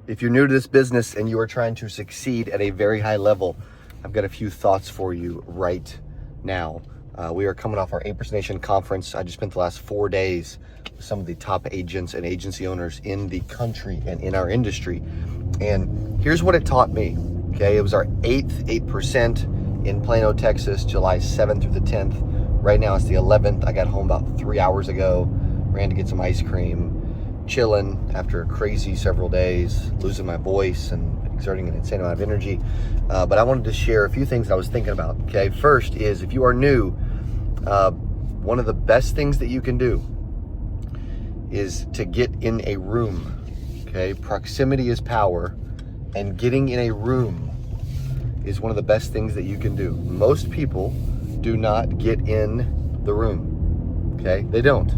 If you're new to this business and you are trying to succeed at a very high level, I've got a few thoughts for you right now. We are coming off our 8% Nation conference. I just spent the last 4 days with some of the top agents and agency owners in the country and in our industry. And here's what it taught me, okay? It was our 8% in Plano, Texas, July 7th through the 10th. Right now it's the 11th. I got home about 3 hours ago, ran to get some ice cream, chilling after a crazy several days, losing my voice and exerting an insane amount of energy. But I wanted to share a few things that I was thinking about, okay? First is, if you are new, one of the best things that you can do is to get in a room, okay? Proximity is power, and getting in a room is one of the best things that you can do. Most people do not get in the room, okay? They don't.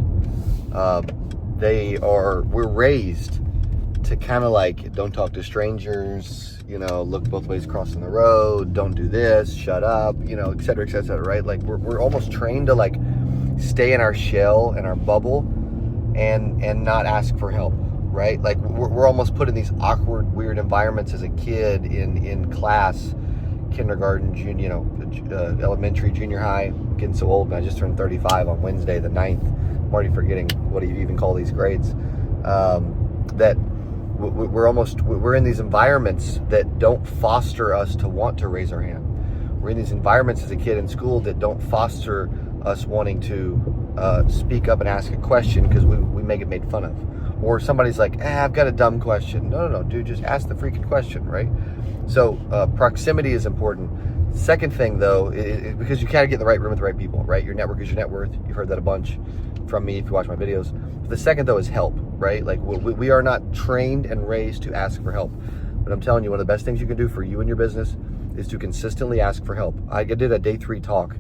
We're raised to kind of like, don't talk to strangers, look both ways crossing the road, don't do this, shut up, et cetera, right? Like we're almost trained to like stay in our shell and our bubble and not ask for help, right? Like we're almost put in these awkward, weird environments as a kid in class, kindergarten, elementary, junior high. I'm getting so old, and I just turned 35 on Wednesday the 9th. I'm already forgetting what you even call these grades. That we're in these environments that don't foster us to want to raise our hand. We're in these environments as a kid in school that don't foster us wanting to speak up and ask a question because we may get made fun of. Or somebody's like, I've got a dumb question. No, dude, just ask the freaking question, right? So proximity is important. Second thing, though, is because you gotta get in the right room with the right people, right? Your network is your net worth. You've heard that a bunch from me if you watch my videos. The second, though, is help, right? Like we are not trained and raised to ask for help. But I'm telling you, one of the best things you can do for you and your business is to consistently ask for help. I did a day 3 talk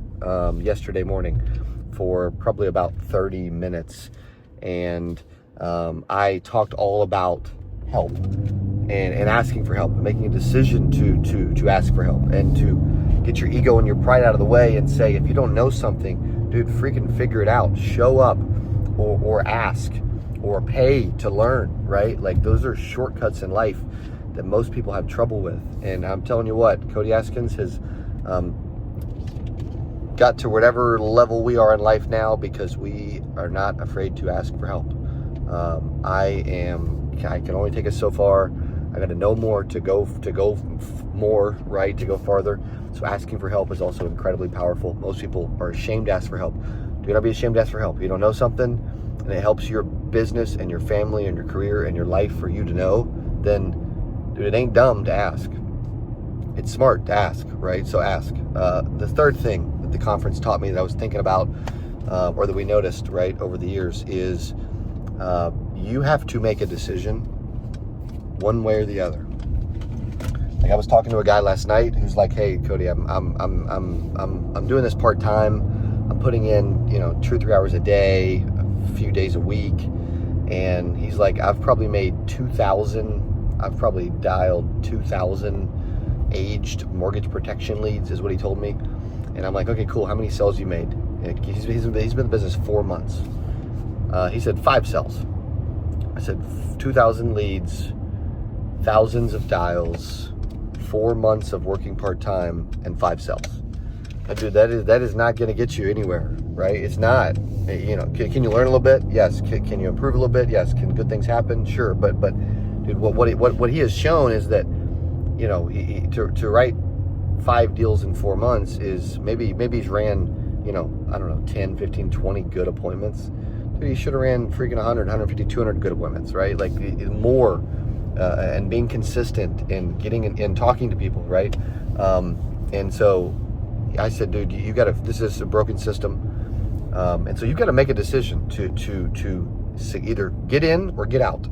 yesterday morning for probably about 30 minutes. And I talked all about help and asking for help, making a decision to ask for help and to get your ego and your pride out of the way and say, if you don't know something, dude, freaking figure it out. Show up or ask or pay to learn, right? Like those are shortcuts in life that most people have trouble with. And I'm telling you what, Cody Askins has got to whatever level we are in life now because we are not afraid to ask for help. I can only take us so far. I got to know more to go more, right? To go farther. So asking for help is also incredibly powerful. Most people are ashamed to ask for help. Do not be ashamed to ask for help. If you don't know something and it helps your business and your family and your career and your life for you to know, then dude, it ain't dumb to ask. It's smart to ask, right? So ask. The third thing that the conference taught me that I was thinking about, or that we noticed, right, over the years is you have to make a decision one way or the other. Like I was talking to a guy last night who's like, "Hey, Cody, I'm doing this part time. I'm putting in 2 or 3 hours a day, a few days a week." And he's like, "I've probably dialed 2,000 aged mortgage protection leads," is what he told me. And I'm like, "Okay, cool. How many sales you made?" He's been in the business 4 months. He said 5 sales. I said 2,000 leads, thousands of dials, 4 months of working part-time, and 5 sales. Dude, that is not going to get you anywhere, right? It's not. Can you learn a little bit? Yes. Can you improve a little bit? Yes. Can good things happen? Sure. But dude, what he has shown is that to write 5 deals in 4 months is maybe he's ran 10, 15, 20 good appointments. Dude, he should have ran freaking 100, 150, 200 good appointments, right? Like more. And being consistent and getting and talking to people, right? And so I said, dude, this is a broken system. And so you've got to make a decision to either get in or get out.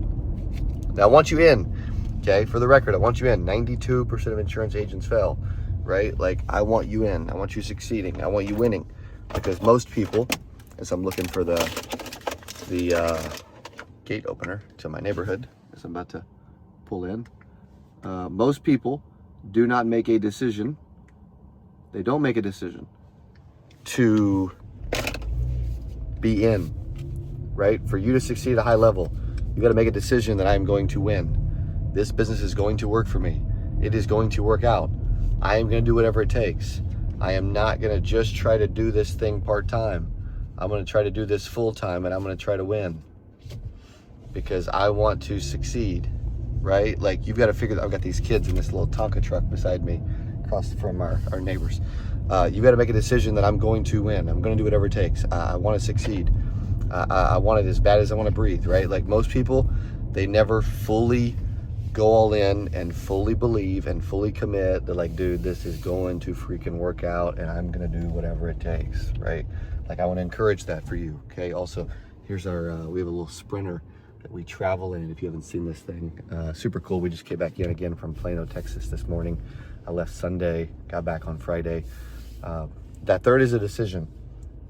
Now I want you in, okay? For the record, I want you in. 92% of insurance agents fail, right? Like I want you in. I want you succeeding. I want you winning, because most people, as I'm looking for the gate opener to my neighborhood, as I'm about to pull in, most people do not make a decision. They don't make a decision to be in, right? For you to succeed at a high level, you got to make a decision that I'm going to win. This business is going to work for me. It is going to work out. I am going to do whatever it takes. I am not going to just try to do this thing part-time. I'm going to try to do this full-time, and I'm going to try to win because I want to succeed, right? Like, you've got to figure that. I've got these kids in this little Tonka truck beside me across from our neighbors. You've got to make a decision that I'm going to win. I'm going to do whatever it takes. I want to succeed. I want it as bad as I want to breathe, right? Like, most people, they never fully go all in and fully believe and fully commit. They're like, dude, this is going to freaking work out and I'm going to do whatever it takes, right? Like, I want to encourage that for you, okay? Also, here's our, we have a little Sprinter that we travel in. If you haven't seen this thing, super cool. We just came back in again from Plano, Texas this morning. I left Sunday, got back on Friday. That third is a decision,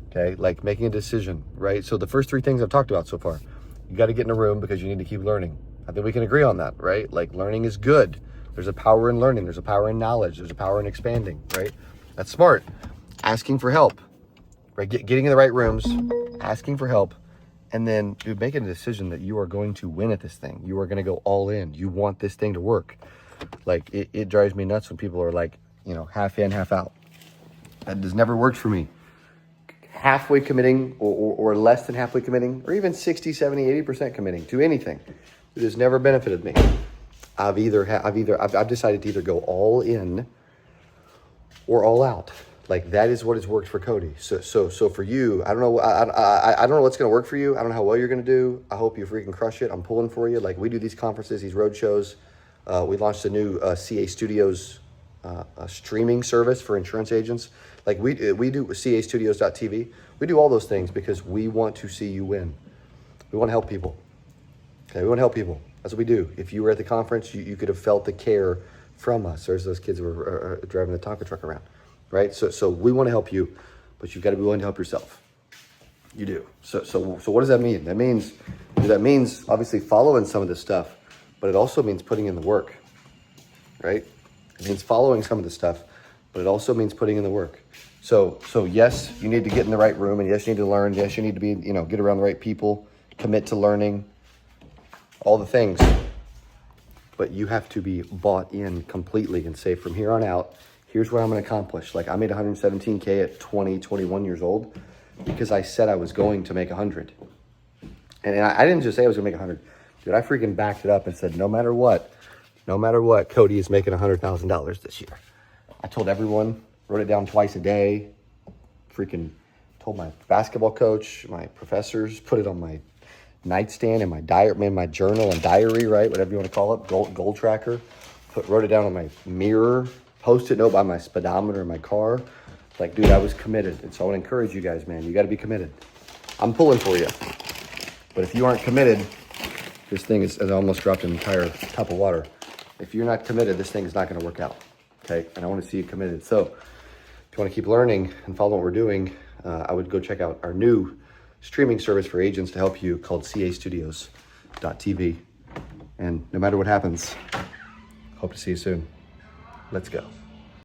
okay? Like, making a decision, right? So the first three things I've talked about so far, you got to get in a room because you need to keep learning. I think we can agree on that, right? Like, learning is good. There's a power in learning. There's a power in knowledge. There's a power in expanding, right? That's smart. Asking for help, right? Getting in the right rooms, asking for help, and then, dude, making a decision that you are going to win at this thing. You are going to go all in. You want this thing to work. Like, it drives me nuts when people are like, you know, half in, half out. That has never worked for me. Halfway committing or less than halfway committing, or even 60, 70, 80% committing to anything, it has never benefited me. I've decided to either go all in or all out. Like, that is what has worked for Cody. So for you, I don't know. I don't know what's going to work for you. I don't know how well you're going to do. I hope you freaking crush it. I'm pulling for you. Like, we do these conferences, these road shows. We launched a new CA Studios streaming service for insurance agents. Like, we do castudios.tv. We do all those things because we want to see you win. We want to help people. Okay, we want to help people. That's what we do. If you were at the conference, you could have felt the care from us. There's those kids who were driving the Tonka truck around, right? So we want to help you, but you've got to be willing to help yourself. You do. So what does that mean? That means obviously following some of this stuff, but it also means putting in the work, right? It means following some of the stuff, but it also means putting in the work. So yes, you need to get in the right room, and yes, you need to learn. Yes, you need to be, get around the right people, commit to learning, all the things. But you have to be bought in completely and say, from here on out, here's what I'm going to accomplish. Like, I made 117K at 21 years old because I said I was going to make 100. And I didn't just say I was going to make 100. Dude, I freaking backed it up and said, no matter what, Cody is making $100,000 this year. I told everyone, wrote it down twice a day, freaking told my basketball coach, my professors, put it on my nightstand in my diary, my journal and diary, right? Whatever you want to call it, goal tracker. Wrote it down on my mirror, post-it note by my speedometer in my car. Like, dude, I was committed. And so I want to encourage you guys, man, you got to be committed. I'm pulling for you. But if you aren't committed, this thing is, I almost dropped an entire cup of water. If you're not committed, this thing is not going to work out. Okay. And I want to see you committed. So if you want to keep learning and follow what we're doing, I would go check out our new streaming service for agents to help you called castudios.tv. And no matter what happens, hope to see you soon. Let's go.